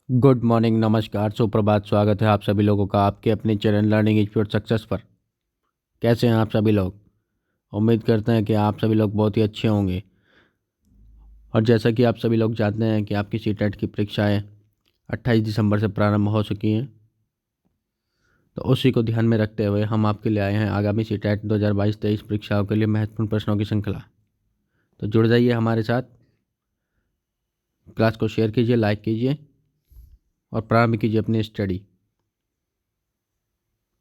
Good morning, नमस्कार, सुप्रभात। स्वागत है आप सभी लोगों का आपके अपने चैनल लर्निंग इंस्टीट्यूट सक्सेस पर। कैसे हैं आप सभी लोग? उम्मीद करते हैं कि आप सभी लोग बहुत ही अच्छे होंगे। और जैसा कि आप सभी लोग जानते हैं कि आपकी सीटेट की परीक्षाएं 28 दिसंबर से प्रारंभ हो चुकी हैं, तो उसी को ध्यान में रखते हुए हम आपके लिए आए हैं आगामी सीटेट 2022-23 परीक्षाओं के लिए महत्वपूर्ण प्रश्नों की श्रृंखला। तो जुड़ जाइए हमारे साथ, क्लास को शेयर कीजिए, लाइक कीजिए और प्रारंभ कीजिए अपनी स्टडी।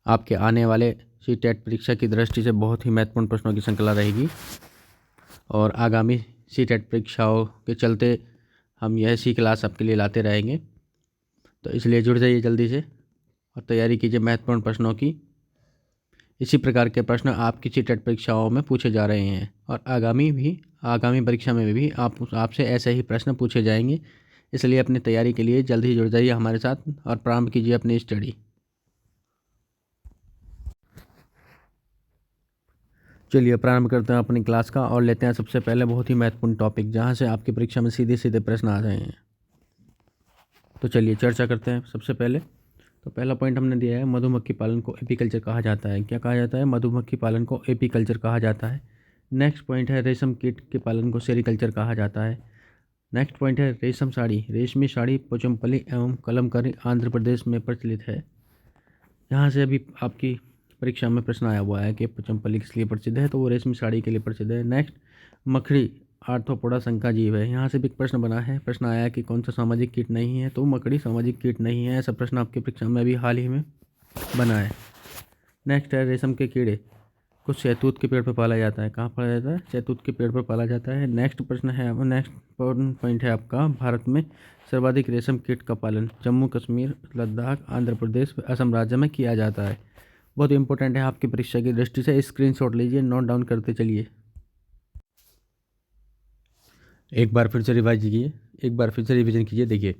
आपके आने वाले सीटेट परीक्षा की दृष्टि से बहुत ही महत्वपूर्ण प्रश्नों की श्रृंखला रहेगी और आगामी सीटेट परीक्षाओं के चलते हम यह सी क्लास आपके लिए लाते रहेंगे। तो इसलिए जुड़ जाइए जल्दी से और तैयारी कीजिए महत्वपूर्ण प्रश्नों की। इसी प्रकार के प्रश्न आपकी सीटेट परीक्षाओं में पूछे जा रहे हैं और आगामी परीक्षा में भी आपसे ऐसे ही प्रश्न पूछे जाएंगे। इसलिए अपनी तैयारी के लिए जल्द ही जुड़ जाइए हमारे साथ और प्रारंभ कीजिए अपनी स्टडी। चलिए प्रारंभ करते हैं अपनी क्लास का और लेते हैं सबसे पहले बहुत ही महत्वपूर्ण टॉपिक, जहां से आपकी परीक्षा में सीधे सीधे प्रश्न आ रहे हैं। तो चलिए चर्चा करते हैं। सबसे पहले तो पहला पॉइंट हमने दिया है, मधुमक्खी पालन को एपीकल्चर कहा जाता है। क्या कहा जाता है? मधुमक्खी पालन को एपीकल्चर कहा जाता है। नेक्स्ट पॉइंट है, रेशम कीट के पालन को सेरीकल्चर कहा जाता है। नेक्स्ट पॉइंट है, रेशम साड़ी, रेशमी साड़ी पोचमपल्ली एवं कलमकारी आंध्र प्रदेश में प्रचलित है। यहाँ से अभी आपकी परीक्षा में प्रश्न आया हुआ है कि पोचमपल्ली किस लिए प्रसिद्ध है, तो वो रेशमी साड़ी के लिए प्रसिद्ध है। नेक्स्ट, मकड़ी आर्थ्रोपोडा संघ का जीव है। यहाँ से भी एक प्रश्न बना है, प्रश्न आया है कि कौन सा सामाजिक कीट नहीं है, तो मकड़ी सामाजिक कीट नहीं है। ऐसा प्रश्न आपकी परीक्षा में अभी हाल ही में बना है। नेक्स्ट है, रेशम के कीड़े को शहतूत के पेड़ पर पाला जाता है। कहाँ पाला जाता है? शहतूत के पेड़ पर पाला जाता है। नेक्स्ट प्रश्न है, नेक्स्ट पॉइंट है आपका, भारत में सर्वाधिक रेशम कीट का पालन जम्मू कश्मीर, लद्दाख, आंध्र प्रदेश, असम राज्य में किया जाता है। बहुत इंपॉर्टेंट है आपकी परीक्षा की दृष्टि से, स्क्रीनशॉट लीजिए, नोट डाउन करते चलिए। एक बार फिर से रिवीजन कीजिए। देखिए,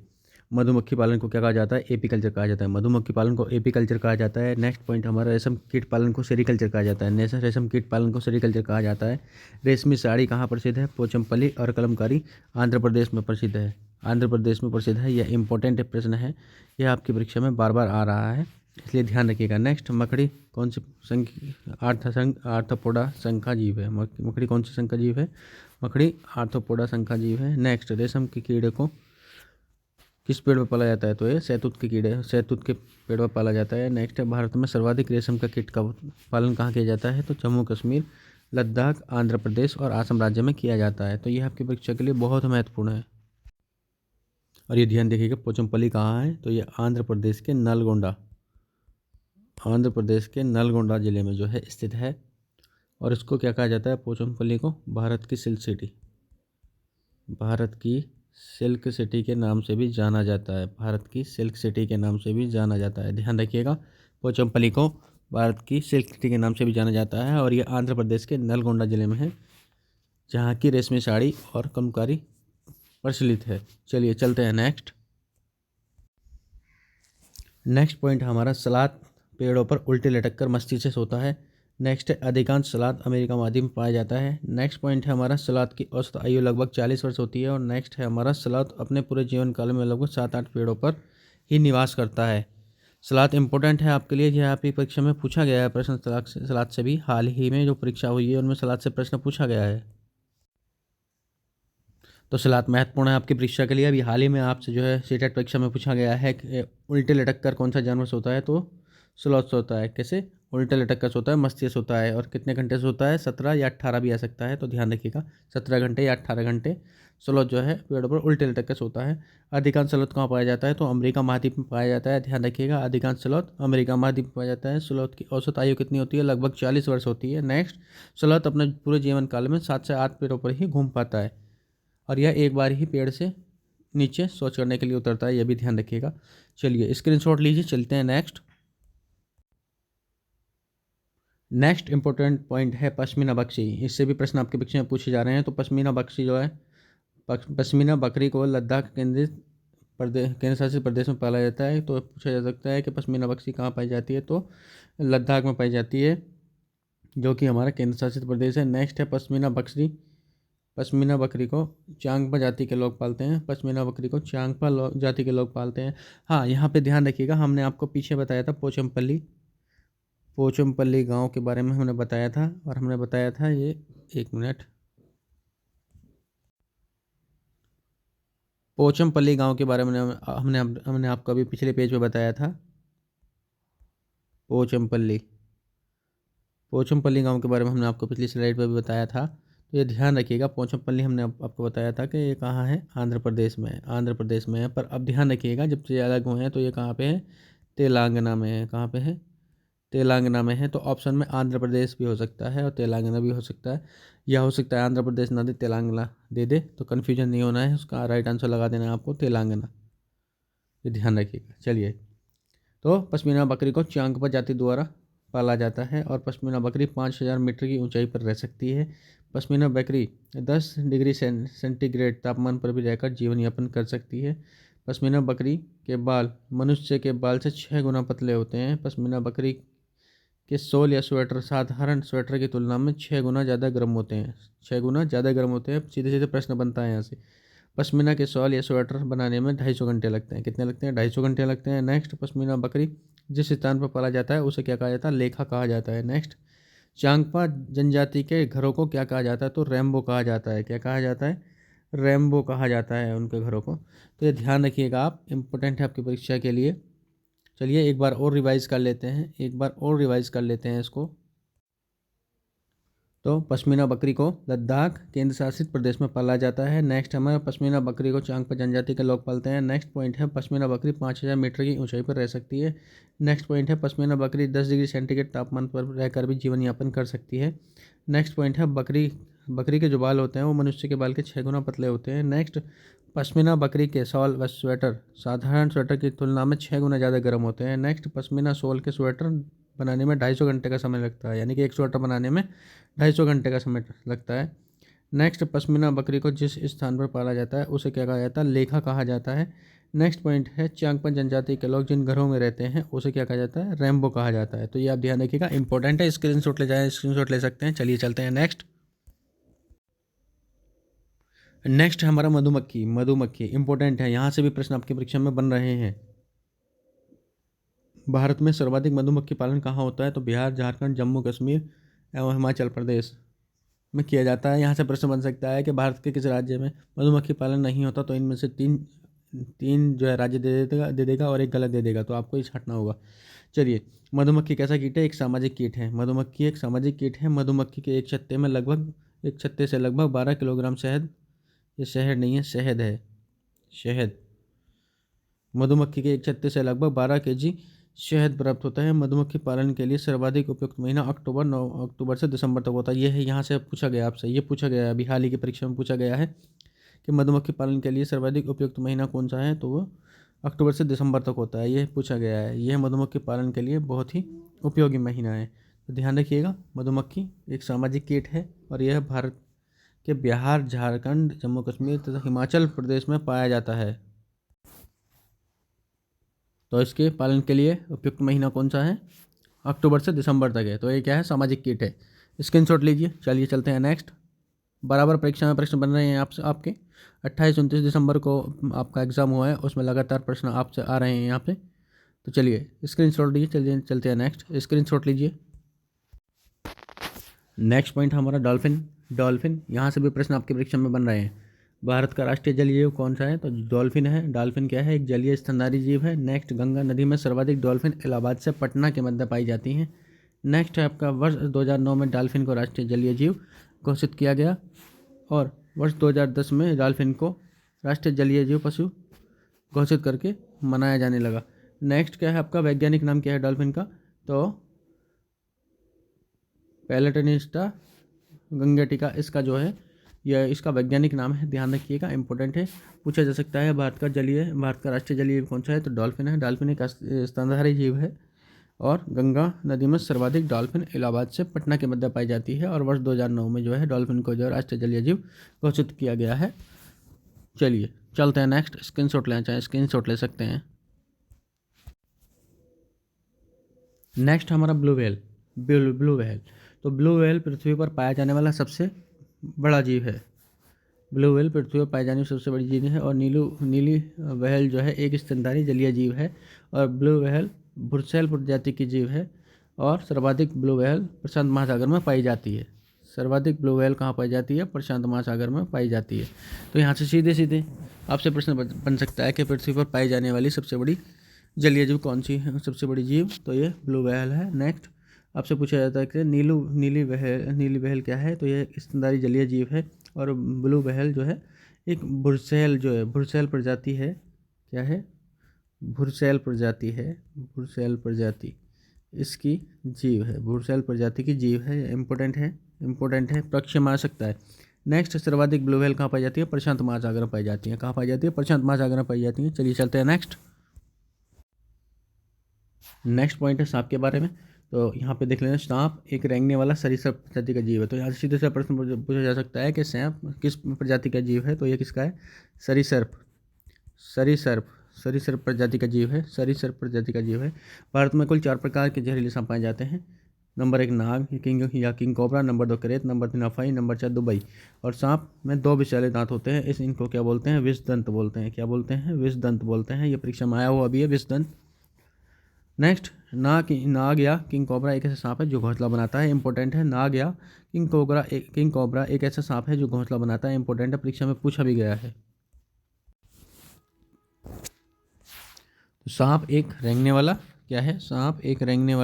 मधुमक्खी पालन को क्या कहा जाता है? एपीकल्चर कहा जाता है। मधुमक्खी पालन को एपीकल्चर कहा जाता है। नेक्स्ट पॉइंट हमारा, रेशम कीट पालन को सेरीकल्चर कहा जाता है। रेशम कीट पालन को सेरीकल्चर कहा जाता है। रेशमी साड़ी कहाँ प्रसिद्ध है? पोचमपल्ली और कलमकारी आंध्र प्रदेश में प्रसिद्ध है। आंध्र प्रदेश में प्रसिद्ध है। यह इंपॉर्टेंट प्रश्न है, यह आपकी परीक्षा में बार बार आ रहा है, इसलिए ध्यान रखिएगा। नेक्स्ट, मकड़ी कौन सी संघ आर्थ्रोपोडा संघ का जीव है? मकड़ी कौन सी संघ का जीव है? मकड़ी आर्थ्रोपोडा संघ का जीव है। नेक्स्ट, रेशम के कीड़े को किस पेड़ पर पाला जाता है? तो ये शहतूत के पेड़ पर पाला जाता है। नेक्स्ट है, भारत में सर्वाधिक रेशम का कीट का पालन कहाँ किया जाता है? तो जम्मू कश्मीर, लद्दाख, आंध्र प्रदेश और असम राज्य में किया जाता है। तो यह आपकी परीक्षा के लिए बहुत महत्वपूर्ण है। और ये ध्यान देखिएगा, पोचमपल्ली कहाँ है? तो ये आंध्र प्रदेश के नलगोंडा जिले में जो है स्थित है। और इसको क्या कहा जाता है? पोचमपल्ली को भारत की सिल्क सिटी के नाम से भी जाना जाता है। भारत की सिल्क सिटी के नाम से भी जाना जाता है। ध्यान रखिएगा, पोचमपल्ली को भारत की सिल्क सिटी के नाम से भी जाना जाता है। और ये आंध्र प्रदेश के नलगोंडा जिले में है, जहाँ की रेशमी साड़ी और कलमकारी प्रचलित है। चलिए चलते हैं नेक्स्ट पॉइंट हमारा, सलाद पेड़ों पर उल्टे लटक कर मस्ती से सोता है। नेक्स्ट है, अधिकांश सलाद अमेरिका महाद्वीप में पाया जाता है। नेक्स्ट पॉइंट है हमारा, सलाद की औसत आयु लगभग 40 वर्ष होती है। और नेक्स्ट है हमारा, सलाद अपने पूरे जीवन काल में लगभग 7-8 पेड़ों पर ही निवास करता है। सलाद इंपॉर्टेंट है आपके लिए, यह आपकी परीक्षा में पूछा गया है प्रश्न। सलाद से भी हाल ही में जो परीक्षा हुई है उनमें सलाद से प्रश्न पूछा गया है। तो सलाद महत्वपूर्ण है आपकी परीक्षा के लिए। अभी हाल ही में आपसे जो है सीटेट परीक्षा में पूछा गया है कि उल्टे लटक कर कौन सा जानवर सोता है? तो स्लॉथ सोता है। कैसे? उल्टे लटक कर सोता है, मस्ती से सोता है। और कितने घंटे सोता है? 17 या 18 भी आ सकता है, तो ध्यान रखिएगा, 17 घंटे या 18 घंटे स्लॉथ जो है पेड़ों पर उल्टे लटक कर सोता है। अधिकांश स्लॉथ कहाँ पाया जाता है? तो अमेरिका महाद्वीप में पाया जाता है। ध्यान रखिएगा, अधिकांश स्लॉथ अमेरिका महाद्वीप में पाया जाता है। स्लॉथ की औसत आयु कितनी होती है? लगभग 40 वर्ष होती है। नेक्स्ट, स्लॉथ अपने पूरे जीवन काल में 7 से 8 पेड़ों पर ही घूम पाता है और यह एक बार ही पेड़ से नीचे शौच करने के लिए उतरता है, यह भी ध्यान रखिएगा। चलिए स्क्रीनशॉट लीजिए, चलते हैं नेक्स्ट इंपॉर्टेंट पॉइंट है पश्मीना बकरी। इससे भी प्रश्न आपके परीक्षा में पूछे जा रहे हैं। तो पश्मीना बकरी जो है, पश्मीना बकरी को लद्दाख केंद्र शासित प्रदेश में पाला जाता है। तो पूछा जा सकता है कि पश्मीना बकरी कहाँ पाई जाती है? तो लद्दाख में पाई जाती है, जो कि हमारा केंद्र शासित प्रदेश है। नेक्स्ट है, पश्मीना बकरी पश्मीना बकरी को चांगपा जाति के लोग पालते हैं। पश्मीना बकरी को चांगपा जाति के लोग पालते हैं। हाँ, यहाँ पे ध्यान रखिएगा, हमने आपको पीछे बताया था पोचमपल्ली गांव के बारे में हमने बताया था, और हमने बताया था ये, एक मिनट, पोचमपल्ली गांव के बारे में हमने आपको अभी पिछले पेज पे बताया था। पोचमपल्ली गांव के बारे में हमने आपको पिछली स्लाइड पर भी बताया था। तो ये ध्यान रखिएगा, पोचमपल्ली हमने आपको बताया था कि ये कहाँ है, आंध्र प्रदेश में है। पर अब ध्यान रखिएगा, जब से अलग हुए हैं तो ये कहाँ पे है, तेलंगाना में है। कहाँ पे है, तेलंगाना में है। तो ऑप्शन में आंध्र प्रदेश भी हो सकता है और तेलंगाना भी हो सकता है, या हो सकता है आंध्र प्रदेश ना दे, तेलंगाना दे दे। तो कन्फ्यूजन नहीं होना है, उसका राइट आंसर लगा देना है आपको, तेलंगाना। ये ध्यान रखिएगा। चलिए, तो पश्मीना बकरी को चांगपा जाति द्वारा पाला जाता है, और पश्मीना बकरी 5000 मीटर की ऊंचाई पर रह सकती है। पश्मीना बकरी 10 डिग्री सेंटीग्रेड तापमान पर भी रहकर जीवन यापन कर सकती है। पश्मीना बकरी के बाल मनुष्य के बाल से 6 गुना पतले होते हैं। पश्मीना बकरी के सोल या स्वेटर साधारण स्वेटर की तुलना में 6 गुना ज़्यादा गर्म होते हैं। 6 गुना ज़्यादा गर्म होते हैं। सीधे सीधे प्रश्न बनता है यहाँ से। पश्मीना के शॉल या स्वेटर बनाने में 250 घंटे लगते हैं। कितने लगते हैं, 250 घंटे लगते हैं। नेक्स्ट, पश्मीना बकरी जिस स्थान पर पाला जाता है उसे क्या कहा जाता है, लेखा कहा जाता है। नेक्स्ट, चांगपा जनजाति के घरों को क्या कहा जाता है, तो रैम्बो कहा जाता है। क्या कहा जाता है, रैम्बो कहा जाता है उनके घरों को। तो ये ध्यान रखिएगा आप, इम्पोर्टेंट है आपकी परीक्षा के लिए। चलिए एक बार और रिवाइज कर लेते हैं इसको। तो पश्मीना बकरी को लद्दाख केंद्र शासित प्रदेश में पाला जाता है। नेक्स्ट, हमारे पश्मीना बकरी को चांगपा जनजाति के लोग पालते हैं। नेक्स्ट पॉइंट है, पश्मीना बकरी 5000 मीटर की ऊंचाई पर रह सकती है। नेक्स्ट पॉइंट है, पश्मीना बकरी 10 डिग्री सेंटीग्रेड तापमान पर रहकर भी जीवन यापन कर सकती है। नेक्स्ट पॉइंट है, बकरी के जो बाल होते हैं वो मनुष्य के बाल के 6 गुना पतले होते हैं। नेक्स्ट, पश्मीना बकरी के शॉल व स्वेटर साधारण स्वेटर की तुलना में 6 गुना ज़्यादा गर्म होते हैं। नेक्स्ट, पश्मीना शॉल के स्वेटर बनाने में 250 घंटे का समय लगता है, यानी कि एक स्वेटर बनाने में 250 घंटे का समय लगता है। नेक्स्ट, पश्मीना बकरी को जिस स्थान पर पाला जाता है उसे क्या कहा जाता है, लेखा कहा जाता है। नेक्स्ट पॉइंट है, चांगपा जनजाति के लोग जिन घरों में रहते हैं उसे क्या कहा जाता है, रैम्बो कहा जाता है। तो ये आप ध्यान रखिएगा, इंपॉर्टेंट है, स्क्रीनशॉट ले सकते हैं। चलिए चलते हैं नेक्स्ट। नेक्स्ट हमारा मधुमक्खी इंपॉर्टेंट है, यहाँ से भी प्रश्न आपकी परीक्षा में बन रहे हैं। भारत में सर्वाधिक मधुमक्खी पालन कहाँ होता है, तो बिहार, झारखंड, जम्मू कश्मीर एवं हिमाचल प्रदेश में किया जाता है। यहाँ से प्रश्न बन सकता है कि भारत के किस राज्य में मधुमक्खी पालन नहीं होता, तो इनमें से तीन जो है राज्य दे देगा और एक गलत दे देगा, तो आपको ये छांटना होगा। चलिए, मधुमक्खी कैसा कीट है, एक सामाजिक कीट है। मधुमक्खी एक सामाजिक कीट है। मधुमक्खी के एक छत्ते से लगभग 12 किलोग्राम शहद, ये शहद नहीं है, शहद है, शहद। मधुमक्खी के एक छत्ते से लगभग 12 kg शहद प्राप्त होता है। मधुमक्खी पालन के लिए सर्वाधिक उपयुक्त महीना अक्टूबर से दिसंबर तक होता है। ये है, यहाँ से पूछा गया आपसे, ये पूछा गया है अभी हाल ही की परीक्षा में पूछा गया है कि मधुमक्खी पालन के लिए सर्वाधिक उपयुक्त महीना कौन सा है, तो वो अक्टूबर से दिसंबर तक होता है। ये पूछा गया है, यह मधुमक्खी पालन के लिए बहुत ही उपयोगी महीना है। तो ध्यान रखिएगा, मधुमक्खी एक सामाजिक कीट है और यह भारत के बिहार, झारखंड, जम्मू कश्मीर तथा हिमाचल प्रदेश में पाया जाता है। तो इसके पालन के लिए उपयुक्त महीना कौन सा है, अक्टूबर से दिसंबर तक है। तो ये क्या है, सामाजिक कीट है। स्क्रीनशॉट लीजिए। चलिए चलते हैं नेक्स्ट। बराबर परीक्षा में प्रश्न बन रहे हैं आपके 28-29 दिसंबर को आपका एग्ज़ाम हुआ है, उसमें लगातार प्रश्न आपसे आ रहे हैं यहाँ पे। तो चलिए स्क्रीनशॉट लीजिए। चलिए चलते हैं नेक्स्ट। स्क्रीनशॉट लीजिए। नेक्स्ट पॉइंट हमारा डॉल्फिन। यहाँ से भी प्रश्न आपकी परीक्षा में बन रहे हैं। भारत का राष्ट्रीय जलीय जीव कौन सा है, तो डॉल्फिन है। डॉल्फिन क्या है, एक जलीय स्तनधारी जीव है। नेक्स्ट, गंगा नदी में सर्वाधिक डॉल्फिन इलाहाबाद से पटना के मध्य पाई जाती हैं। नेक्स्ट है आपका, वर्ष 2009 में डॉल्फिन को राष्ट्रीय जलीय जीव घोषित किया गया, और वर्ष 2010 में डॉल्फिन को राष्ट्रीय जलीय जीव पशु घोषित करके मनाया जाने लगा। नेक्स्ट क्या है आपका, वैज्ञानिक नाम क्या है डॉल्फिन का, तो पैलेटनिस्टा गंगेटिका इसका जो है, यह इसका वैज्ञानिक नाम है। ध्यान रखिएगा, इंपॉर्टेंट है, पूछा जा सकता है। भारत का राष्ट्रीय जलीय जीव कौन सा है, तो डॉल्फिन है। डॉल्फिन एक स्तनधारी जीव है, और गंगा नदी में सर्वाधिक डॉल्फिन इलाहाबाद से पटना के मध्य पाई जाती है, और वर्ष 2009 में जो है डॉल्फिन को जो राष्ट्रीय जलीय जीव घोषित किया गया है। चलिए चलते हैं नेक्स्ट। स्क्रीनशॉट लेना चाहें स्क्रीनशॉट ले सकते हैं। नेक्स्ट हमारा ब्लू व्हेल। तो ब्लू व्हेल पृथ्वी पर पाया जाने वाला सबसे बड़ा जीव है। ब्लू व्हेल पृथ्वी पर पाई जाने वाली सबसे बड़ी जीव है। और नीली व्हेल जो है एक स्तनधारी जलीय जीव है। और ब्लू व्हेल बुरसैल प्रजाति की जीव है। और सर्वाधिक ब्लू व्हेल प्रशांत महासागर में पाई जाती है। सर्वाधिक ब्लू व्हेल कहाँ पाई जाती है? प्रशांत महासागर में पाई जाती है। तो यहाँ से सीधे सीधे आपसे प्रश्न बन सकता है कि पृथ्वी पर पाई जाने वाली सबसे बड़ी जलीय जीव कौन सी है? सबसे बड़ी जीव तो ये ब्लू व्हेल है। नेक्स्ट आपसे पूछा जाता है कि नीली व्हेल क्या है? तो ये स्तनधारी जलीय जीव है। और ब्लू व्हेल जो है एक बुरसैल प्रजाति है। क्या है? बुरसैल प्रजाति इसकी जीव है। बुरसैल प्रजाति की जीव है। इम्पोर्टेंट है, परीक्षा में आ सकता है। नेक्स्ट सर्वाधिक ब्लू व्हेल कहाँ पाई जाती है? प्रशांत महासागर में पाई जाती है। कहाँ पाई जाती है? प्रशांत महासागर में पाई जाती है। चलिए चलते हैं नेक्स्ट पॉइंट है सांप के बारे में। तो यहाँ पे देख लेना, सांप एक रेंगने वाला सरीसृप प्रजाति का जीव है। तो यहाँ से सीधे से प्रश्न पूछा जा सकता है कि सांप किस प्रजाति का जीव है? तो ये किसका है? सरीसृप प्रजाति का जीव है। सरीसृप प्रजाति का जीव है। भारत में कुल 4 प्रकार के जहरीले सांप पाए जाते हैं। नंबर 1 नाग किंग कोबरा, नंबर 2 करेत, नंबर 3 अफाई, नंबर 4 दुबई। और सांप में 2 विषैले दांत होते हैं। इनको क्या बोलते हैं? विषदंत बोलते हैं। क्या बोलते हैं? विषदंत बोलते हैं। ये परीक्षा में आया हुआ अभी है, विषदंत। नेक्स्ट नाग या किंग कोबरा एक ऐसा सांप है जो घोंसला बनाता है। इंपॉर्टेंट है। नाग या किंग कोबरा एक ऐसा सांप है जो घोंसला बनाता है। इंपॉर्टेंट है, परीक्षा में पूछा भी गया है। तो सांप एक रेंगने वाला क्या है? सांप एक रेंगने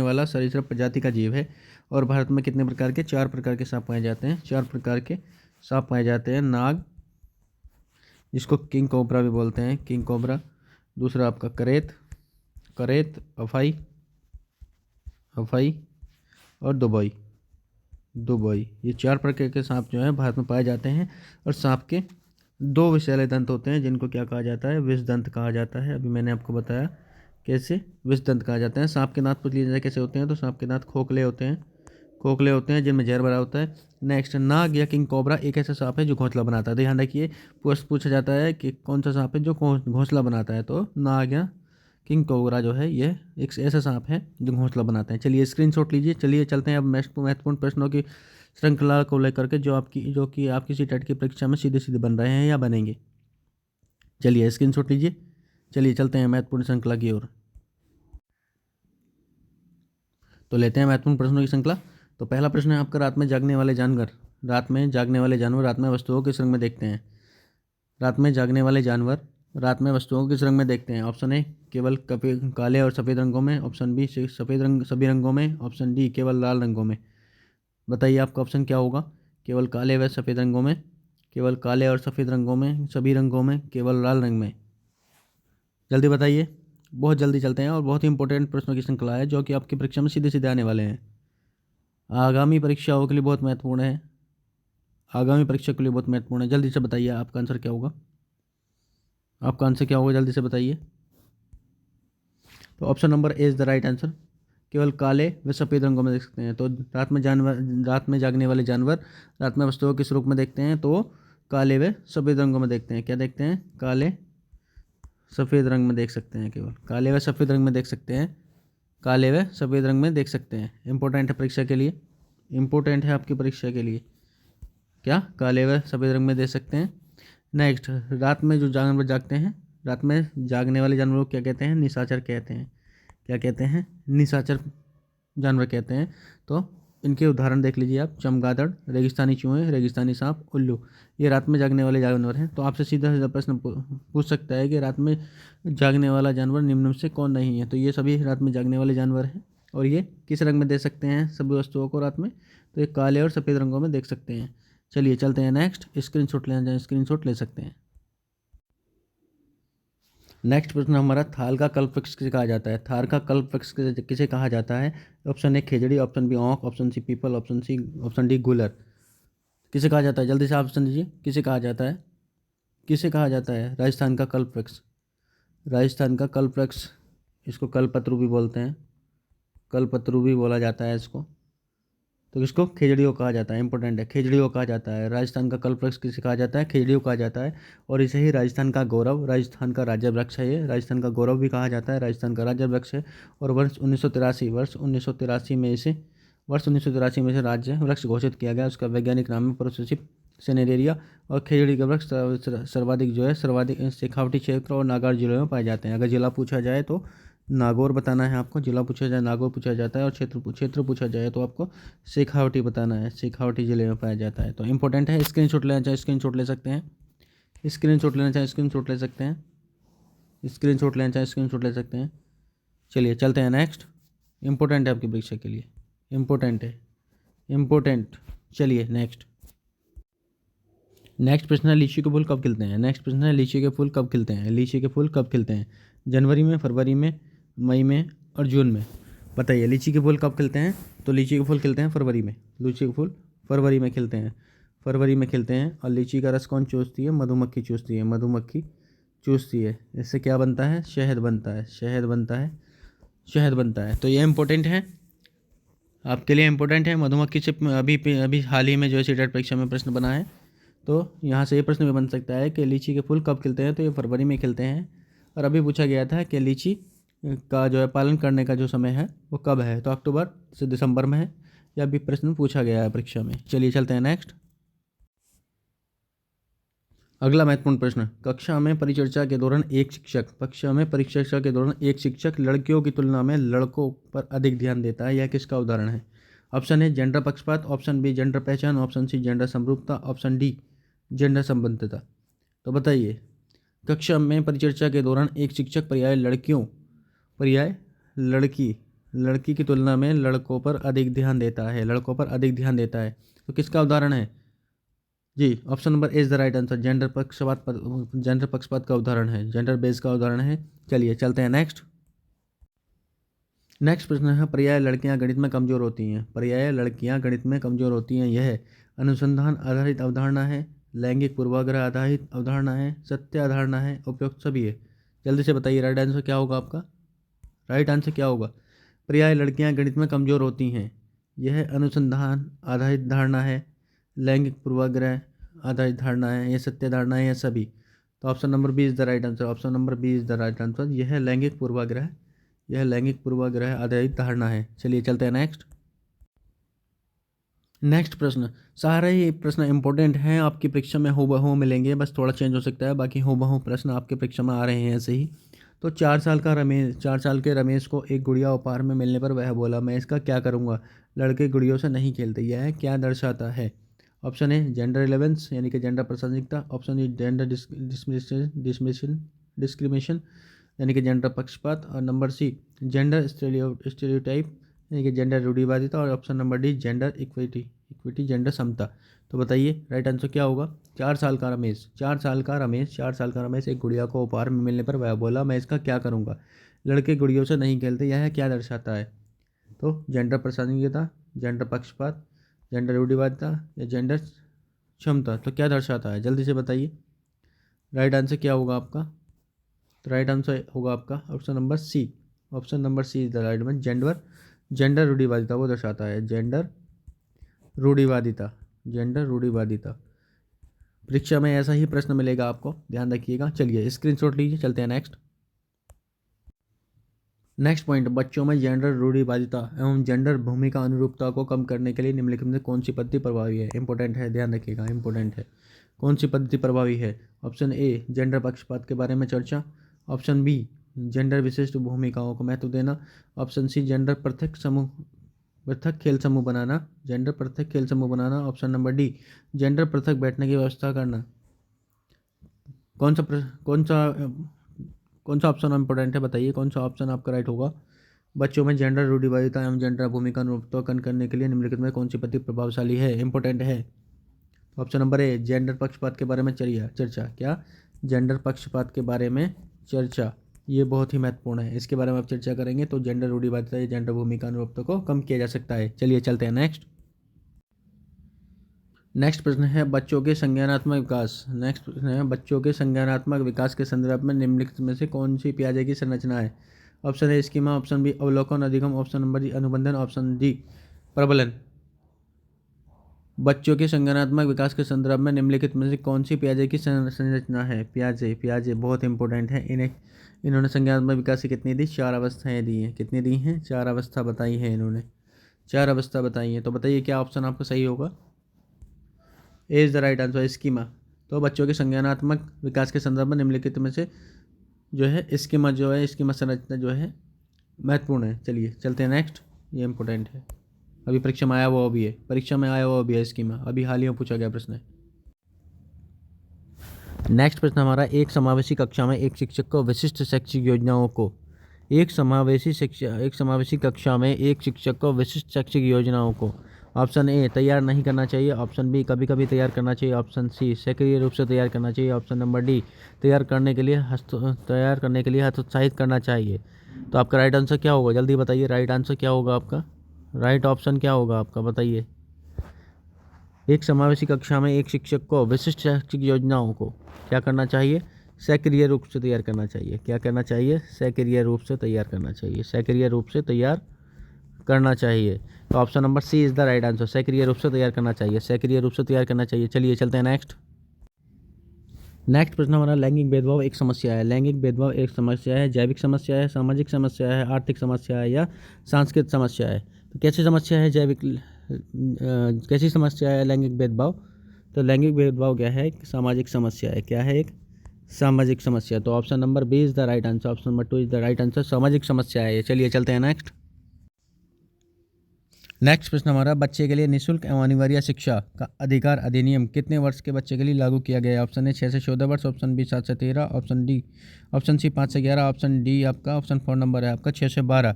वाला सरीसृप प्रजाति का जीव है। और भारत में कितने प्रकार के? 4 प्रकार के सांप पाए जाते हैं। 4 प्रकार के सांप पाए जाते हैं। नाग, जिसको किंग कोबरा भी बोलते हैं, किंग कोबरा। दूसरा आपका करेत, अफाई और दुबई। ये 4 प्रकार के सांप जो है भारत में पाए जाते हैं। और सांप के 2 विषैले दंत होते हैं, जिनको क्या कहा जाता है? विषदंत कहा जाता है। अभी मैंने आपको बताया कैसे विषदंत कहा जाता है। सांप के दांत पूछ लीजिए कैसे होते हैं? तो सांप के दांत खोखले होते हैं जिनमें जहर भरा होता है। नेक्स्ट नाग या किंग कोबरा एक ऐसा सांप है जो घोंसला बनाता है। ध्यान रखिए, पूछा जाता है कि कौन सा सांप है जो घोंसला बनाता है। तो नाग या किंग कोबरा जो है ये एक ऐसा सांप है जो घोंसला बनाते हैं। चलिए स्क्रीनशॉट लीजिए। चलिए चलते हैं अब महत्वपूर्ण प्रश्नों की श्रृंखला को लेकर के जो कि आपकी सीटेट की परीक्षा में सीधे बन रहे हैं या बनेंगे। चलिए स्क्रीनशॉट लीजिए। चलिए चलते हैं महत्वपूर्ण श्रृंखला की ओर। तो लेते हैं महत्वपूर्ण प्रश्नों की श्रृंखला। तो पहला प्रश्न है आपका, रात में जागने वाले जानवर रात में वस्तुओं के सुरंग में देखते हैं। रात में जागने वाले जानवर रात में वस्तुओं के सुरंग में देखते हैं। ऑप्शन ए केवल काले और सफ़ेद रंगों में, ऑप्शन बी सफ़ेद रंग सभी रंगों में, ऑप्शन डी केवल लाल रंगों में। बताइए आपका ऑप्शन क्या होगा? केवल काले व सफ़ेद रंगों में, केवल काले और सफ़ेद रंगों में, सभी रंगों में, केवल लाल रंग में। जल्दी बताइए, बहुत जल्दी चलते हैं। और बहुत ही इंपॉर्टेंट प्रश्नों की श्रृंखला है जो कि आपकी परीक्षा में सीधे आने वाले हैं। आगामी परीक्षाओं के लिए बहुत महत्वपूर्ण है। जल्दी से बताइए आपका आंसर क्या होगा? जल्दी से बताइए। तो option number A is the right answer. केवल काले व सफ़ेद रंगों में देख सकते हैं। तो रात में जागने वाले जानवर रात में वस्तुओं के स्वरूप में देखते हैं तो काले व सफ़ेद रंगों में देखते हैं। क्या देखते हैं? काले सफ़ेद रंग में देख सकते हैं। केवल काले व सफ़ेद रंग में देख सकते हैं। इंपॉर्टेंट है परीक्षा के लिए, आपकी परीक्षा के लिए। क्या? काले व सफ़ेद रंग में देख सकते हैं। नेक्स्ट, रात में जो जानवर जागते हैं, रात में जागने वाले जानवरों को क्या कहते हैं? निशाचर कहते हैं। क्या कहते हैं? निशाचर जानवर कहते हैं। तो इनके उदाहरण देख लीजिए आप, चमगादड़, रेगिस्तानी चूहे, रेगिस्तानी सांप, उल्लू। ये रात में जागने वाले जानवर हैं। तो आपसे सीधा प्रश्न पूछ सकता है कि रात में जागने वाला जानवर निम्न में से कौन नहीं है? तो ये सभी रात में जागने वाले जानवर हैं। और ये किस रंग में देख सकते हैं सभी वस्तुओं को रात में? तो ये काले और सफ़ेद रंगों में देख सकते हैं। चलिए चलते हैं नेक्स्ट। स्क्रीनशॉट ले सकते हैं। नेक्स्ट प्रश्न हमारा, थाल का कल्प वृक्ष किसे कहा जाता है? थाल का कल्प वृक्ष किसे कहा जाता है? ऑप्शन ए खेजड़ी, ऑप्शन बी औंख, ऑप्शन सी पीपल, ऑप्शन डी गुलर। किसे कहा जाता है? जल्दी से ऑप्शन दीजिए। किसे कहा जाता है? राजस्थान का कल्प वृक्ष, इसको कल्पतरु भी बोलते हैं, कल्पतरु भी बोला जाता है इसको। तो किसको? खेजड़ी को कहा जाता है। इंपॉर्टेंट है, खेजड़ी को कहा जाता है। राजस्थान का कल्प वृक्ष किसे कहा जाता है? खेजड़ी को कहा जाता है। और इसे ही राजस्थान का गौरव, राजस्थान का राज्य वृक्ष है। ये राजस्थान का गौरव भी कहा जाता है, राजस्थान का राज्य वृक्ष है। और वर्ष 1983 में इसे राज्य वृक्ष घोषित किया गया। उसका वैज्ञानिक नाम है प्रोसेसिव सैनेड एरिया। और खिजड़ी के वृक्ष सर्वाधिक शेखावटी क्षेत्र और नागार जिलों में पाए जाते हैं। अगर जिला पूछा जाए तो नागौर बताना है आपको, जिला पूछा जाए नागौर पूछा जाता है, और क्षेत्र पूछा जाए तो आपको शेखावटी बताना है, शेखावटी जिले में पाया जाता है। तो इंपॉर्टेंट है, स्क्रीनशॉट लेना चाहे स्क्रीनशॉट ले सकते हैं, स्क्रीनशॉट लेना चाहे स्क्रीनशॉट ले सकते हैं, स्क्रीनशॉट लेना चाहे स्क्रीनशॉट ले सकते हैं। चलिए चलते हैं नेक्स्ट। इंपॉर्टेंट है आपकी परीक्षा के लिए, इंपॉर्टेंट है, इंपॉर्टेंट। चलिए नेक्स्ट प्रश्न है, लीची के फूल कब खिलते हैं। नेक्स्ट प्रश्न है, लीची के फूल कब खिलते हैं। लीची के फूल कब खिलते हैं? जनवरी में, फरवरी में, मई में और जून में। बताइए लीची के फूल कब खिलते हैं। तो लीची के फूल खिलते हैं फरवरी में, लीची के फूल फरवरी में खिलते हैं, फरवरी में खिलते हैं। और लीची का रस कौन चूसती है? मधुमक्खी चूसती है, मधुमक्खी चूसती है। इससे क्या बनता है? शहद बनता है, शहद बनता है, शहद बनता है। तो ये इंपॉर्टेंट है आपके लिए, इंपॉर्टेंट है। मधुमक्खी से अभी हाल ही में जो है सीटेट परीक्षा में प्रश्न बना है, तो यहाँ से ये प्रश्न भी बन सकता है कि लीची के फूल कब खिलते हैं। तो ये फरवरी में खिलते हैं। और अभी पूछा गया था कि लीची का जो है पालन करने का जो समय है वो कब है। तो अक्टूबर से दिसंबर में है, यह भी प्रश्न पूछा गया है परीक्षा में। चलिए चलते हैं नेक्स्ट। अगला महत्वपूर्ण प्रश्न, कक्षा में परिचर्चा के दौरान एक शिक्षक लड़कियों की तुलना में लड़कों पर अधिक ध्यान देता है, यह किसका उदाहरण है? ऑप्शन ए जेंडर पक्षपात, ऑप्शन बी जेंडर पहचान, ऑप्शन सी जेंडर समरूपता, ऑप्शन डी जेंडर संबंधितता। तो बताइए, कक्षा में परिचर्चा के दौरान एक शिक्षक पर्याय लड़की की तुलना में लड़कों पर अधिक ध्यान देता है, तो किसका उदाहरण है? जी, option number A is the right answer. Gender पक्षपात का उदाहरण है, जेंडर बेस का उदाहरण है। चलिए चलते हैं नेक्स्ट प्रश्न है, पर्याय लड़कियां गणित में कमजोर होती हैं, यह अनुसंधान आधारित अवधारणा है, लैंगिक पूर्वाग्रह आधारित अवधारणा है, सत्य अवधारणा है, उपयुक्त सभी है। जल्दी से बताइए राइट आंसर क्या होगा आपका, राइट आंसर क्या होगा? पर्याय लड़कियां गणित में कमजोर होती हैं, यह अनुसंधान आधारित धारणा है, लैंगिक पूर्वाग्रह आधारित धारणा है, यह सत्य धारणा है, यह सभी। तो option number B is the right answer, option number B is the right answer. यह लैंगिक पूर्वाग्रह आधारित धारणा है। चलिए चलते हैं नेक्स्ट प्रश्न। सारे ही प्रश्न इंपॉर्टेंट हैं, आपकी परीक्षा में हूबहू मिलेंगे, बस थोड़ा चेंज हो सकता है, बाकी हूबहू प्रश्न आपके परीक्षा में आ रहे हैं ऐसे ही। तो 4 साल के रमेश को एक गुड़िया उपहार में मिलने पर वह बोला, मैं इसका क्या करूँगा? लड़के गुड़ियों से नहीं खेलते, यह क्या दर्शाता है? ऑप्शन ए जेंडर रिलेवेंस यानी कि जेंडर प्रासंगिकता, ऑप्शन ए जेंडर डिस्क्रिमिनेशन यानी कि जेंडर पक्षपात, और नंबर सी जेंडर स्टेरियोटाइप यानी कि जेंडर रूढ़िवादिता, और option number D gender equity gender समता। तो बताइए राइट आंसर क्या होगा? 4 साल का रमेश एक गुड़िया को उपहार में मिलने पर वह बोला, मैं इसका क्या करूँगा? लड़के गुड़ियों से नहीं खेलते, यह क्या दर्शाता है? तो जेंडर प्रासंगिकता, जेंडर पक्षपात, जेंडर रूढ़िवादिता या जेंडर क्षमता। तो क्या दर्शाता है? जल्दी से बताइए राइट आंसर क्या होगा आपका? तो राइट आंसर होगा आपका option number C is the right one. Gender रूढ़िवादिता वो दर्शाता है, जेंडर रूढ़िवादिता। परीक्षा में ऐसा ही प्रश्न मिलेगा आपको, ध्यान रखिएगा। चलिए स्क्रीनशॉट लीजिए, चलते हैं नेक्स्ट पॉइंट, बच्चों में जेंडर रूढ़िवादिता एवं जेंडर भूमिका अनुरूपता को कम करने के लिए निम्नलिखित में कौन सी पद्धति प्रभावी है? इंपॉर्टेंट है, ध्यान रखिएगा, इंपॉर्टेंट है। कौन सी पद्धति प्रभावी है? ऑप्शन ए जेंडर पक्षपात के बारे में चर्चा, ऑप्शन बी जेंडर विशिष्ट भूमिकाओं को महत्व देना, ऑप्शन सी जेंडर पृथक खेल समूह बनाना, ऑप्शन नंबर डी जेंडर पृथक बैठने की व्यवस्था करना। कौन सा ऑप्शन इंपॉर्टेंट है? बताइए कौन सा ऑप्शन आपका राइट होगा? बच्चों में जेंडर रूढ़िवादिता एवं जेंडर भूमिका अनुरूपता कम करने के लिए निम्नलिखित में कौन सी पद्धति प्रभावशाली है? इंपॉर्टेंट है। ऑप्शन नंबर ए जेंडर पक्षपात के बारे में चर्चा। क्या? जेंडर पक्षपात के बारे में चर्चा, ये बहुत ही महत्वपूर्ण है, इसके बारे में आप चर्चा करेंगे तो जेंडर रूढ़िवादिता या जेंडर भूमिका अनुरूपता को कम किया जा सकता है। चलिए चलते हैं नेक्स्ट प्रश्न है, बच्चों के संज्ञानात्मक विकास के संदर्भ में निम्नलिखित में से कौन सी पियाजे की संरचना है? Option A schema, option B अवलोकन अधिगम, ऑप्शन नंबर डी अनुबंधन, ऑप्शन डी प्रबलन। बच्चों के संज्ञानात्मक विकास के संदर्भ में निम्नलिखित में से कौन सी पियाजे की संरचना है? पियाजे बहुत इंपॉर्टेंट है। इन्होंने संज्ञानात्मक विकास की कितनी दी? 4 अवस्थाएं दी हैं। कितनी दी हैं? 4 अवस्था बताई है इन्होंने, 4 अवस्था बताई है। तो बताइए क्या ऑप्शन आपका सही होगा? Is the right answer schema. तो बच्चों के संज्ञानात्मक विकास के संदर्भ में निम्नलिखित में से जो है स्कीमा संरचना जो है महत्वपूर्ण है। चलिए चलते हैं नेक्स्ट, ये इंपॉर्टेंट है, अभी परीक्षा में आया हुआ भी है स्कीमा, अभी हाल ही में पूछा गया प्रश्न है। नेक्स्ट प्रश्न हमारा, एक समावेशी कक्षा में एक शिक्षक को विशिष्ट शैक्षिक योजनाओं को एक समावेशी कक्षा में एक शिक्षक को विशिष्ट शैक्षिक योजनाओं को ऑप्शन ए तैयार नहीं करना चाहिए, ऑप्शन बी कभी कभी तैयार करना चाहिए, ऑप्शन सी सक्रिय रूप से तैयार करना चाहिए, ऑप्शन नंबर डी तैयार करने के लिए हतोत्साहित करना चाहिए। तो आपका राइट आंसर क्या होगा, जल्दी बताइए, राइट आंसर क्या होगा आपका, राइट ऑप्शन क्या होगा आपका, बताइए। एक समावेशी कक्षा में एक शिक्षक को विशिष्ट शैक्षिक योजनाओं को क्या करना चाहिए, सक्रिय रूप से तैयार करना चाहिए। क्या करना चाहिए, सक्रिय रूप से तैयार करना चाहिए, सक्रिय रूप से तैयार करना चाहिए। तो option number C is the right answer, सक्रिय रूप से तैयार करना चाहिए, सक्रिय रूप से तैयार करना चाहिए। चलिए चलते हैं नेक्स्ट प्रश्न हमारा, लैंगिक भेदभाव एक समस्या है। लैंगिक भेदभाव एक समस्या है, जैविक समस्या है, सामाजिक समस्या है, आर्थिक समस्या है या सांस्कृतिक समस्या है। तो कैसी समस्या है कैसी समस्या है लैंगिक भेदभाव, तो लैंगिक भेदभाव क्या है, एक सामाजिक समस्या है। क्या है, एक सामाजिक समस्या। तो option number B is the right answer, option number 2 is the right answer, सामाजिक समस्या है ये। चलिए चलते हैं नेक्स्ट प्रश्न हमारा, बच्चे के लिए निःशुल्क एवं अनिवार्य शिक्षा का अधिकार अधिनियम कितने वर्ष के बच्चे के लिए लागू किया गया है। ऑप्शन ए 6 से 14 वर्ष, ऑप्शन बी 7 से 13, ऑप्शन सी 5 से 11, ऑप्शन डी आपका ऑप्शन 4 नंबर है आपका 6 से 12।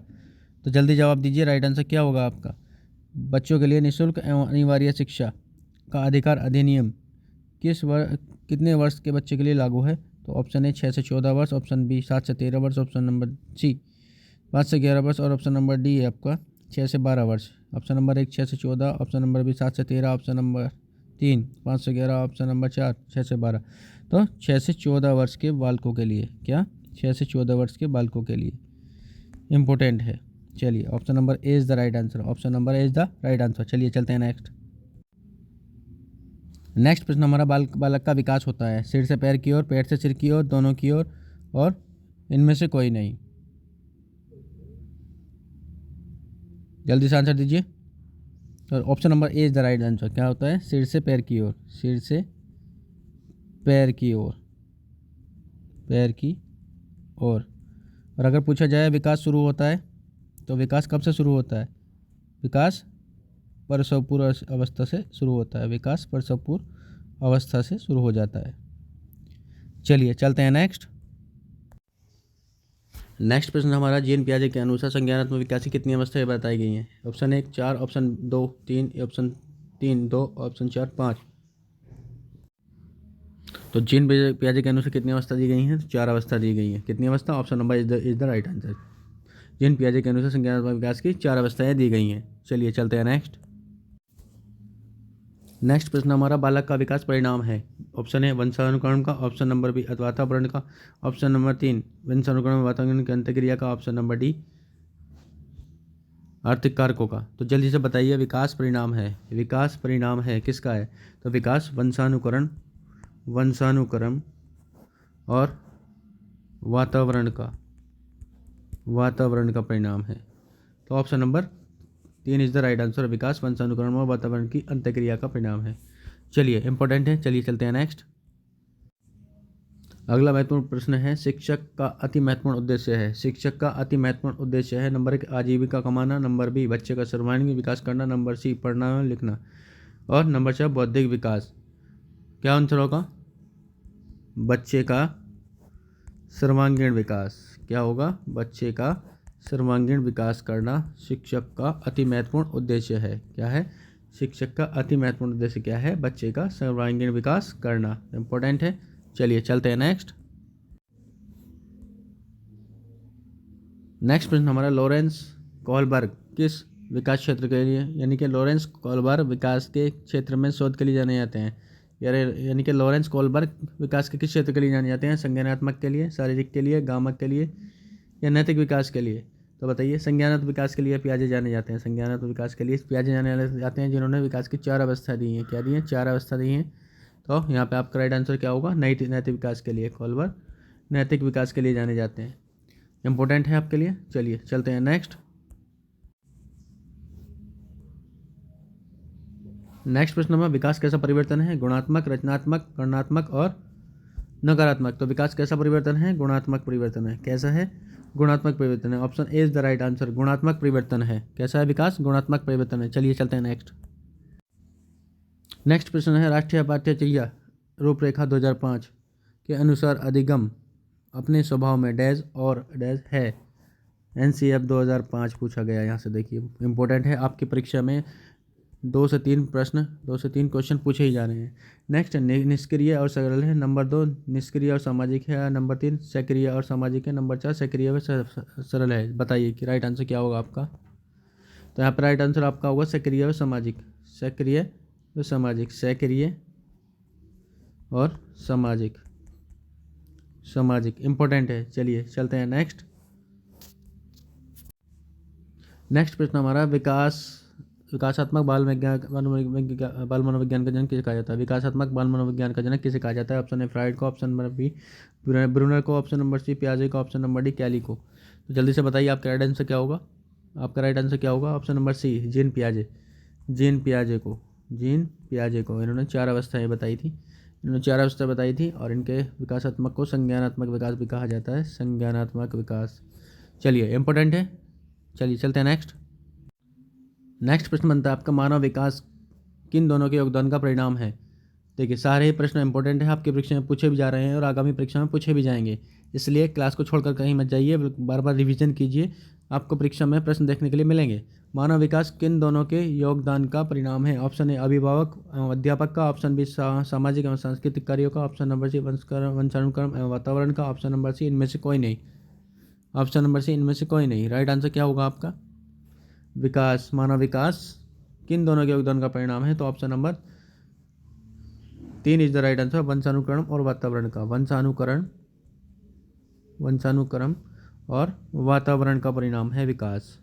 तो जल्दी जवाब दीजिए, राइट आंसर क्या होगा आपका। बच्चों के लिए निःशुल्क एवं अनिवार्य शिक्षा का अधिकार अधिनियम कितने वर्ष के बच्चे के लिए लागू है। तो ऑप्शन ए 6 से 14 वर्ष, ऑप्शन बी 7 से 13 वर्ष, ऑप्शन नंबर सी 5 से 11 वर्ष और ऑप्शन नंबर डी है आपका 6 से 12 वर्ष। ऑप्शन नंबर 1 6 से 14, ऑप्शन नंबर बी 7 से 13, ऑप्शन नंबर 3 5 से 11, ऑप्शन नंबर 4 6 से 12। तो 6 से 14 वर्ष के बालकों के लिए, क्या 6 से 14 वर्ष के बालकों के लिए इम्पोर्टेंट है। चलिए option number A is the right answer, option number A is the right answer. चलिए चलते हैं नेक्स्ट प्रश्न हमारा, बालक का विकास होता है सिर से पैर की ओर, पैर से सिर की ओर, दोनों की ओर और इनमें से कोई नहीं। जल्दी से आंसर दीजिए। तो option number A is the right answer, क्या होता है, सिर से पैर की ओर, सिर से पैर की ओर, पैर की ओर। और अगर पूछा जाए विकास शुरू होता है, तो विकास कब से शुरू होता है, विकास प्रसवपूर्व अवस्था से शुरू होता है, विकास प्रसवपूर्व अवस्था से शुरू हो जाता है। चलिए चलते हैं नेक्स्ट प्रश्न हमारा, जीन पियाजे के अनुसार संज्ञानात्मक विकास की कितनी अवस्थाएं बताई गई हैं। Option 1 4, option 2 3, option 3 2, option 4 5। तो जीन पियाजे के अनुसार कितनी अवस्था दी गई हैं, 4 अवस्था दी गई हैं। कितनी अवस्था, option number is the right answer. Jean पियाजे के अनुसार संज्ञानात्मक विकास की 4 अवस्थाएं दी गई हैं। चलिए चलते हैं नेक्स्ट प्रश्न हमारा, बालक का विकास परिणाम है। ऑप्शन ए वंशानुकरण का, ऑप्शन नंबर बी वातावरण का, ऑप्शन नंबर 3 वंशानुकरण में वातावरण की अंतक्रिया का, ऑप्शन नंबर डी आर्थिक कारकों का। तो जल्दी से बताइए, विकास परिणाम है किसका है। तो विकास वंशानुकरण और वातावरण का परिणाम है। तो option number 3 is the right answer, विकास वंशानुकरण और वातावरण की अंतक्रिया का परिणाम है। चलिए इंपॉर्टेंट है, चलिए चलते हैं नेक्स्ट। अगला महत्वपूर्ण प्रश्न है, शिक्षक का अति महत्वपूर्ण उद्देश्य है। नंबर 1 आजीविका कमाना, नंबर बी बच्चे का सर्वांगीण विकास करना, नंबर सी पढ़ना लिखना और नंबर 4 बौद्धिक विकास। क्या आंसर होगा, बच्चे का सर्वांगीण विकास। क्या होगा, बच्चे का सर्वांगीण विकास करना शिक्षक का अति महत्वपूर्ण उद्देश्य है। क्या है, शिक्षक का अति महत्वपूर्ण उद्देश्य क्या है, बच्चे का सर्वांगीण विकास करना, इंपॉर्टेंट है। चलिए चलते हैं नेक्स्ट प्रश्न हमारा, लॉरेंस कोहलबर्ग किस विकास क्षेत्र के लिए, यानी कि लॉरेंस कोहलबर्ग विकास के क्षेत्र में शोध के लिए जाने जाते हैं। यानी कि लॉरेंस कोहलबर्ग विकास के किस क्षेत्र के लिए जाने जाते हैं, संज्ञानात्मक के लिए, शारीरिक के लिए, गामक के लिए या नैतिक विकास के लिए। तो बताइए, संज्ञानात्मक विकास के लिए पियाजे जाने जाते हैं, संज्ञानात्मक विकास के लिए पियाजे जाने जाते हैं, जिन्होंने विकास की 4 अवस्था दी हैं। क्या दी हैं, 4 अवस्था दी हैं। तो यहाँ पे आपका राइट आंसर क्या होगा, नैतिक विकास के लिए कोहलबर्ग नैतिक विकास के लिए जाने जाते हैं, इंपॉर्टेंट है आपके लिए। चलिए चलते हैं नेक्स्ट प्रश्न नंबर, विकास कैसा परिवर्तन है? गुणात्मक, रचनात्मक, गणनात्मक और नकारात्मक। तो विकास कैसा परिवर्तन है? गुणात्मक परिवर्तन है। कैसा है? गुणात्मक परिवर्तन है। Option A is the right answer, गुणात्मक परिवर्तन है। कैसा है विकास? गुणात्मक परिवर्तन है। चलिए चलते हैं नेक्स्ट। नेक्स्ट प्रश्न है, राष्ट्रीय पाठ्यचर्या रूपरेखा 2005 के अनुसार अधिगम अपने स्वभाव में डैश और डैश है। NCF 2005 पूछा गया। यहाँ से देखिए इंपॉर्टेंट है, आपकी परीक्षा में 2 से 3 क्वेश्चन पूछे ही जा रहे हैं। नेक्स्ट, निष्क्रिय और सरल है। नंबर 2 निष्क्रिय और सामाजिक है। नंबर 3 सक्रिय और सामाजिक है। नंबर 4 सक्रिय व सरल है। बताइए कि राइट आंसर क्या होगा आपका? तो यहाँ पर राइट आंसर आपका होगा सक्रिय और सामाजिक। सक्रिय व सामाजिक, सक्रिय और सामाजिक, सामाजिक इंपॉर्टेंट है। चलिए चलते हैं नेक्स्ट। नेक्स्ट प्रश्न हमारा, विकासात्मक बाल मनोविज्ञान का जनक किसे कहा जाता है? विकासात्मक बाल मनोविज्ञान का जनक किसे कहा जाता है? ऑप्शन ए फ्राइड को, ऑप्शन नंबर बी ब्रूनर को, ऑप्शन नंबर सी पियाजे को, ऑप्शन नंबर डी कैली को। तो जल्दी से बताइए आपका राइट आंसर क्या होगा? आपका राइट आंसर क्या होगा? ऑप्शन नंबर सी जीन पियाजे। जीन पियाजे को इन्होंने 4 अवस्थाएं बताई थी। और इनके विकासात्मक को संज्ञानात्मक विकास भी कहा जाता है। संज्ञानात्मक विकास, चलिए इंपॉर्टेंट है। चलिए चलते हैं नेक्स्ट प्रश्न बनता है आपका, मानव विकास किन दोनों के योगदान का परिणाम है? देखिए सारे ही प्रश्न इंपॉर्टेंट है, आपकी परीक्षा में पूछे भी जा रहे हैं और आगामी परीक्षा में पूछे भी जाएंगे, इसलिए क्लास को छोड़कर कहीं मत जाइए, बार बार रिवीजन कीजिए, आपको परीक्षा में प्रश्न देखने के लिए मिलेंगे। मानव विकास किन दोनों के योगदान का परिणाम है? ऑप्शन ए अभिभावक अध्यापक का, ऑप्शन बी सामाजिक एवं सांस्कृतिक कार्यों का, ऑप्शन नंबर सी वंशानुक्रम एवं वातावरण का, ऑप्शन नंबर सी इनमें से कोई नहीं। ऑप्शन नंबर सी इनमें से कोई नहीं। राइट आंसर क्या होगा आपका? विकास, मानव विकास किन दोनों के योगदान का परिणाम है? तो option number 3 is the right answer, वंशानुक्रम और वातावरण का। वंशानुक्रम और वातावरण का परिणाम है विकास।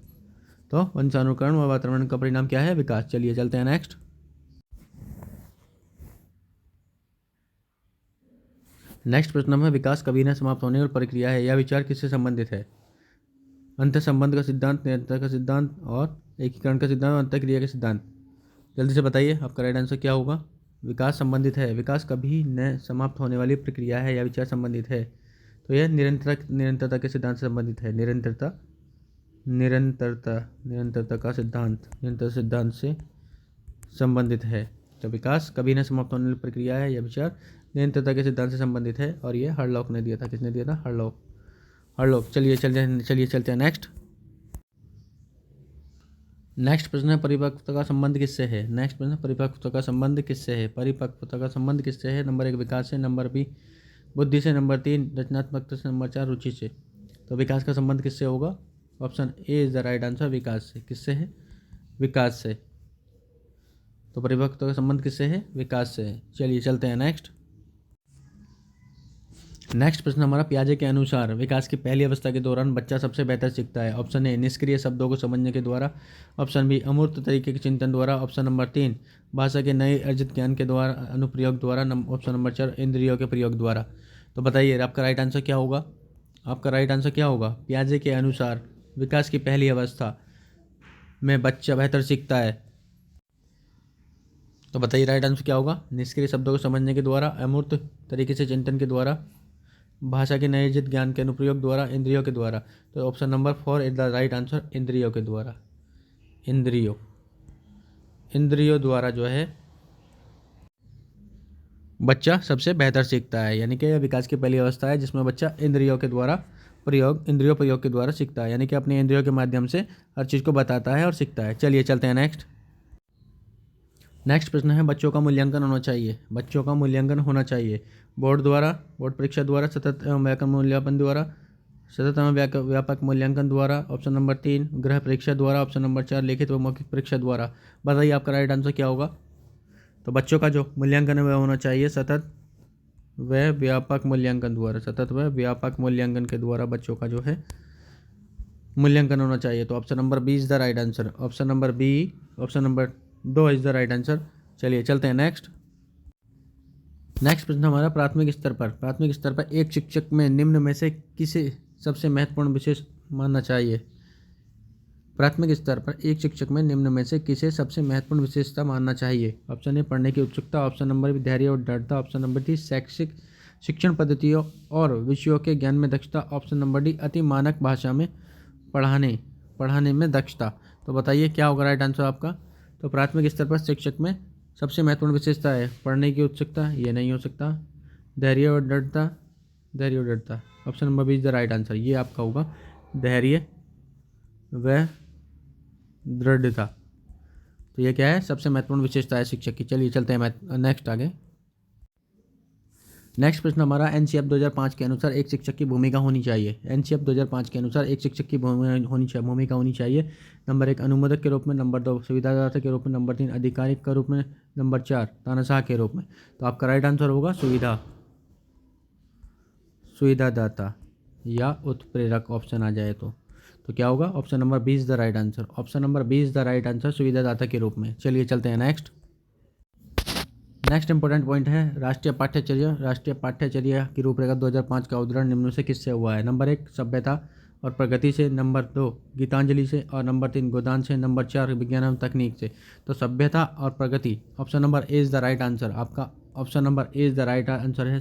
तो वंशानुक्रम और वातावरण का परिणाम क्या है? विकास। चलिए चलते हैं नेक्स्ट। प्रश्न नंबर, विकास कभी न समाप्त होने और प्रक्रिया है, यह विचार किससे संबंधित है? अंतर संबंध का सिद्धांत, निरंतरता का सिद्धांत और एकीकरण का सिद्धांत और अंतःक्रिया का सिद्धांत। जल्दी से बताइए आपका राइट आंसर क्या होगा? विकास संबंधित है। विकास कभी न समाप्त होने वाली प्रक्रिया है, यह विचार संबंधित है। तो यह निरंतरता के सिद्धांत से संबंधित है। निरंतरता का सिद्धांत से संबंधित है। तो विकास कभी न समाप्त होने वाली प्रक्रिया है, यह विचार निरंतरता के सिद्धांत से संबंधित है। और ये हरलॉक ने दिया था। किसने दिया था? हरलॉक। चलिए चलते हैं नेक्स्ट प्रश्न है, परिपक्वता का संबंध किससे है? परिपक्वता का संबंध किससे है? नंबर 1 विकास से, नंबर बी बुद्धि से, नंबर 3 रचनात्मकता से, नंबर 4 रुचि से। तो विकास का संबंध किससे होगा? Option A is the right answer, विकास से। किससे है? विकास से। तो परिपक्वता का संबंध किससे है? विकास से है। चलिए चलते हैं नेक्स्ट प्रश्न हमारा, पियाजे के अनुसार विकास की पहली अवस्था के दौरान बच्चा सबसे बेहतर सीखता है। ऑप्शन ए निष्क्रिय शब्दों को समझने के द्वारा, ऑप्शन बी अमूर्त तरीके के चिंतन द्वारा, ऑप्शन नंबर 3 भाषा के नए अर्जित ज्ञान के द्वारा, अनुप्रयोग द्वारा, ऑप्शन नंबर 4 इंद्रियों के प्रयोग द्वारा। तो बताइए आपका राइट आंसर क्या होगा? पियाजे के अनुसार विकास की पहली अवस्था में बच्चा बेहतर सीखता है। तो बताइए राइट आंसर क्या होगा? निष्क्रिय शब्दों को समझने के द्वारा, अमूर्त तरीके से चिंतन के द्वारा, भाषा के नए अर्जित ज्ञान के अनुप्रयोग द्वारा, इंद्रियों के द्वारा। तो option number 4 is the right answer, इंद्रियों के द्वारा। इंद्रियों द्वारा जो है बच्चा सबसे बेहतर सीखता है, यानी कि यह विकास की पहली अवस्था है जिसमें बच्चा इंद्रियों प्रयोग के द्वारा सीखता है, यानी कि अपने इंद्रियों के माध्यम से हर चीज़ को बताता है और सीखता है। चलिए चलते हैं नेक्स्ट प्रश्न है, बच्चों का मूल्यांकन होना चाहिए बोर्ड परीक्षा द्वारा, सतत एवं व्यापक मूल्यांकन द्वारा, ऑप्शन नंबर 3 गृह परीक्षा द्वारा, ऑप्शन नंबर 4 लिखित व मौखिक परीक्षा द्वारा। बताइए आपका राइट आंसर क्या होगा? तो बच्चों का जो मूल्यांकन है वह होना चाहिए सतत व व्यापक मूल्यांकन के द्वारा बच्चों का जो है मूल्यांकन होना चाहिए। तो option number B is the right answer. Option number 2 is the right answer. चलिए चलते हैं नेक्स्ट प्रश्न हमारा, प्राथमिक स्तर पर एक शिक्षक में निम्न में से किसे सबसे महत्वपूर्ण विशेष मानना चाहिए? प्राथमिक स्तर पर एक शिक्षक में निम्न में से किसे सबसे महत्वपूर्ण विशेषता मानना चाहिए? ऑप्शन ए पढ़ने की उत्सुकता, ऑप्शन नंबर बी धैर्य और दृढ़ता, ऑप्शन नंबर डी शैक्षिक शिक्षण पद्धतियों और विषयों के ज्ञान में दक्षता, ऑप्शन नंबर डी अति मानक भाषा में पढ़ाने में दक्षता। तो बताइए क्या होगा राइट आंसर आपका? तो प्राथमिक स्तर पर शिक्षक में सबसे महत्वपूर्ण विशेषता है पढ़ने की उत्सुकता, ये नहीं हो सकता। धैर्य और दृढ़ता, option number B is the right answer, ये आपका होगा धैर्य व दृढ़ता। तो ये क्या है? सबसे महत्वपूर्ण विशेषता है शिक्षक की। चलिए चलते हैं नेक्स्ट आगे। नेक्स्ट प्रश्न हमारा एनसीएफ 2005 के अनुसार एक शिक्षक की भूमिका होनी चाहिए। एनसीएफ 2005 के अनुसार एक शिक्षक की भूमिका होनी चाहिए। नंबर 1 अनुमोदक के रूप में, नंबर 2 सुविधादाता के रूप में, नंबर 3 आधिकारिक के रूप में, नंबर 4 तानाशाह के रूप में। तो आपका राइट आंसर होगा सुविधादाता या उत्प्रेरक ऑप्शन आ जाए तो क्या होगा? Option number B is the right answer. Option number B is the right answer, सुविधादाता के रूप में। चलिए चलते हैं नेक्स्ट इंपॉर्टेंट पॉइंट है राष्ट्रीय पाठ्यचर्या। राष्ट्रीय पाठ्यचर्या की रूपरेखा 2005 का उद्धरण निम्न से किससे हुआ है? नंबर 1 सभ्यता और प्रगति से, नंबर 2 गीतांजलि से और नंबर 3 गोदान से, नंबर 4 विज्ञान एवं तकनीक से। तो सभ्यता और प्रगति, option number A is the right answer. आपका option number A is the right answer है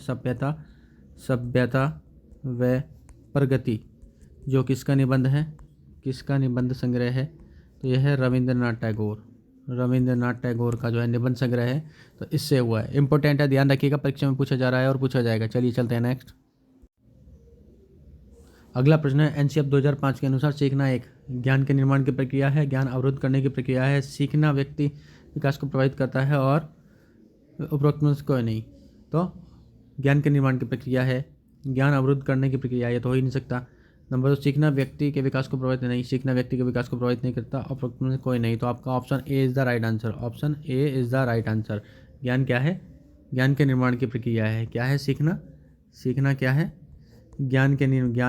सभ्यता व प्रगति, जो किसका निबंध है? किसका निबंध संग्रह है? तो यह है रविंद्रनाथ टैगोर का जो है निबंध संग्रह है, तो इससे हुआ है। इंपॉर्टेंट है, ध्यान रखिएगा, परीक्षा में पूछा जा रहा है और पूछा जाएगा। चलिए चलते हैं नेक्स्ट। अगला प्रश्न है एनसीएफ 2005 के अनुसार सीखना एक ज्ञान के निर्माण की प्रक्रिया है, ज्ञान अवरुद्ध करने की प्रक्रिया है, सीखना व्यक्ति विकास को प्रभावित करता है और उपरोक्त में से कोई नहीं। तो ज्ञान के निर्माण की प्रक्रिया है, ज्ञान अवरुद्ध करने की प्रक्रिया, ये तो हो ही नहीं सकता। नंबर 2 सीखना व्यक्ति के विकास को प्रभावित नहीं, सीखना व्यक्ति के विकास को प्रभावित नहीं करता, उपरोक्त में से कोई नहीं। तो आपका option A is the right answer. Option A is the right answer. ज्ञान क्या है? ज्ञान के निर्माण की प्रक्रिया है। क्या है? सीखना क्या है? ज्ञान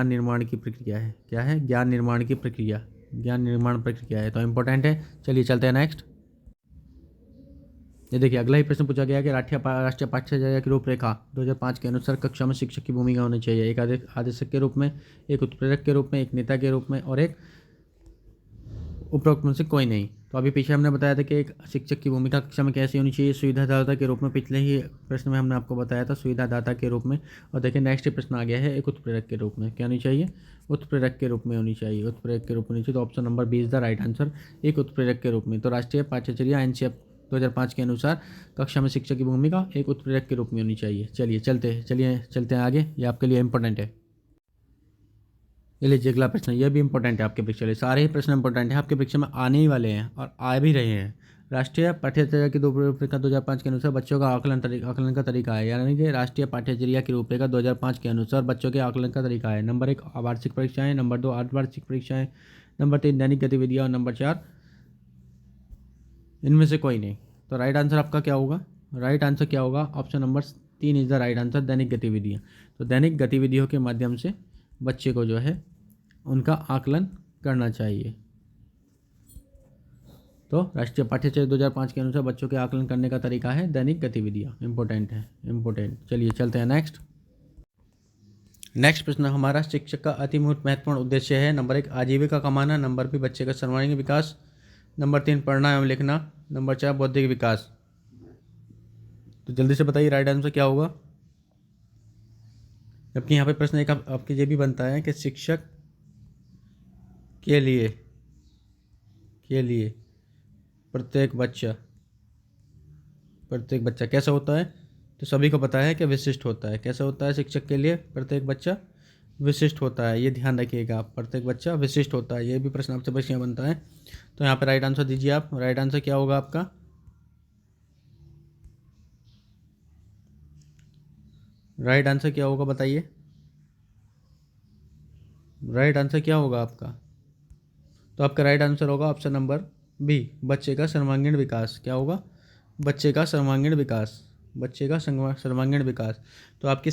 निर्माण की प्रक्रिया है। क्या है? ज्ञान निर्माण प्रक्रिया है। तो इंपॉर्टेंट है। चलिए चलते हैं नेक्स्ट। ये देखिए अगला ही प्रश्न पूछा गया कि राष्ट्रीय पाठ्यचर्या की रूपरेखा 2005 के अनुसार कक्षा में शिक्षक की भूमिका होनी चाहिए। एक आदेशक के रूप में, एक उत्प्रेरक के रूप में, एक नेता के रूप में और एक उपरोक्त में से कोई नहीं। तो अभी पीछे हमने बताया था कि एक शिक्षक की भूमिका कक्षा में कैसी होनी चाहिए? सुविधादाता के रूप में। पिछले ही प्रश्न में हमने आपको बताया था सुविधादाता के रूप में। और देखिए नेक्स्ट प्रश्न आ गया है एक उत्प्रेरक के रूप में। क्या होनी चाहिए? उत्प्रेरक के रूप में होनी चाहिए। उत्प्रेरक के रूप में होनी चाहिए। तो option number B is the right answer, एक उत्प्रेरक के रूप में। तो राष्ट्रीय पाठ्यचर्या एनसीएफ 2005 के अनुसार कक्षा में शिक्षक की भूमिका एक उत्प्रेरक के रूप में होनी चाहिए। चलिए चलते हैं आगे, ये आपके लिए इंपॉर्टेंट है। ये लीजिए अगला प्रश्न, ये भी इंपॉर्टेंट है आपके परीक्षा लिए। सारे ही प्रश्न इंपॉर्टेंट हैं, आपके परीक्षा में आने ही वाले हैं और आ भी रहे हैं। राष्ट्रीय पाठ्यचर्या की रूपरेखा 2005 के अनुसार बच्चों का आकलन का तरीका है, यानी कि राष्ट्रीय पाठ्यचर्या की रूपरेखा 2005 के अनुसार बच्चों के आकलन का तरीका है। नंबर 1 वार्षिक परीक्षाएं, नंबर 2 अर्धवार्षिक परीक्षाएं, नंबर 3 दैनिक गतिविधियाँ और नंबर 4 इनमें से कोई नहीं। तो राइट आंसर आपका क्या होगा? राइट आंसर क्या होगा? Option number 3 is the right answer, दैनिक गतिविधियाँ। तो दैनिक गतिविधियों के माध्यम से बच्चे को जो है उनका आकलन करना चाहिए। तो राष्ट्रीय पाठ्यचर्या 2005 के अनुसार बच्चों के आकलन करने का तरीका है दैनिक गतिविधियाँ। इंपॉर्टेंट है, इंपॉर्टेंट। चलिए चलते हैं नेक्स्ट प्रश्न हमारा शिक्षक का अति महत्वपूर्ण उद्देश्य है। नंबर 1 आजीविका कमाना, नंबर 2 बच्चे का सर्वांगीण विकास, नंबर 3 पढ़ना एवं लिखना, नंबर 4 बौद्धिक विकास। तो जल्दी से बताइए राइट आंसर क्या होगा? जबकि यहाँ पे प्रश्न एक आपके ये भी बनता है कि शिक्षक के लिए प्रत्येक बच्चा कैसा होता है? तो सभी को पता है कि विशिष्ट होता है। कैसा होता है? शिक्षक के लिए प्रत्येक बच्चा विशिष्ट होता है। ये ध्यान रखिएगा, प्रत्येक बच्चा विशिष्ट होता है। ये भी प्रश्न आपसे प्रश्न बनता है। तो यहाँ पे राइट आंसर दीजिए आप। राइट आंसर क्या होगा आपका? राइट आंसर क्या होगा बताइए? राइट आंसर क्या होगा आपका? तो आपका राइट आंसर होगा ऑप्शन नंबर बी, बच्चे का सर्वांगीण विकास। क्या होगा? बच्चे का सर्वांगीण विकास। तो आपके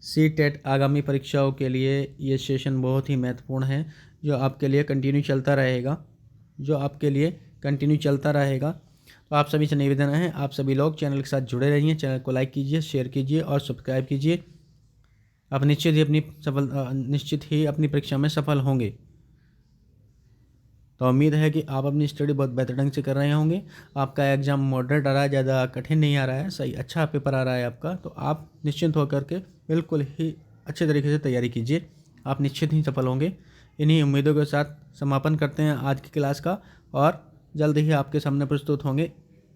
सी टेट आगामी परीक्षाओं के लिए ये सेशन बहुत ही महत्वपूर्ण है, जो आपके लिए कंटिन्यू चलता रहेगा। तो आप सभी से निवेदन है, आप सभी लोग चैनल के साथ जुड़े रहिए, चैनल को लाइक कीजिए, शेयर कीजिए और सब्सक्राइब कीजिए। आप निश्चित ही अपनी परीक्षा में सफल होंगे। तो उम्मीद है कि आप अपनी स्टडी बहुत बेहतर ढंग से कर रहे होंगे। आपका एग्ज़ाम मॉडरेट आ रहा है, ज़्यादा कठिन नहीं आ रहा है, सही अच्छा पेपर आ रहा है आपका। तो आप निश्चिंत होकर के बिल्कुल ही अच्छे तरीके से तैयारी कीजिए, आप निश्चित ही सफल होंगे। इन्हीं उम्मीदों के साथ समापन करते हैं आज की क्लास का, और जल्द ही आपके सामने प्रस्तुत होंगे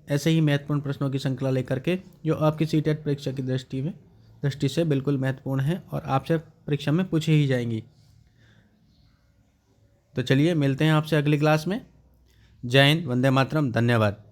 ऐसे ही महत्वपूर्ण प्रश्नों की श्रृंखला लेकर के, जो आपकी सीटेट परीक्षा की दृष्टि से बिल्कुल महत्वपूर्ण है और आपसे परीक्षा में पूछी ही जाएंगी। तो चलिए मिलते हैं आपसे अगली क्लास में। जय हिंद, वंदे मातरम, धन्यवाद।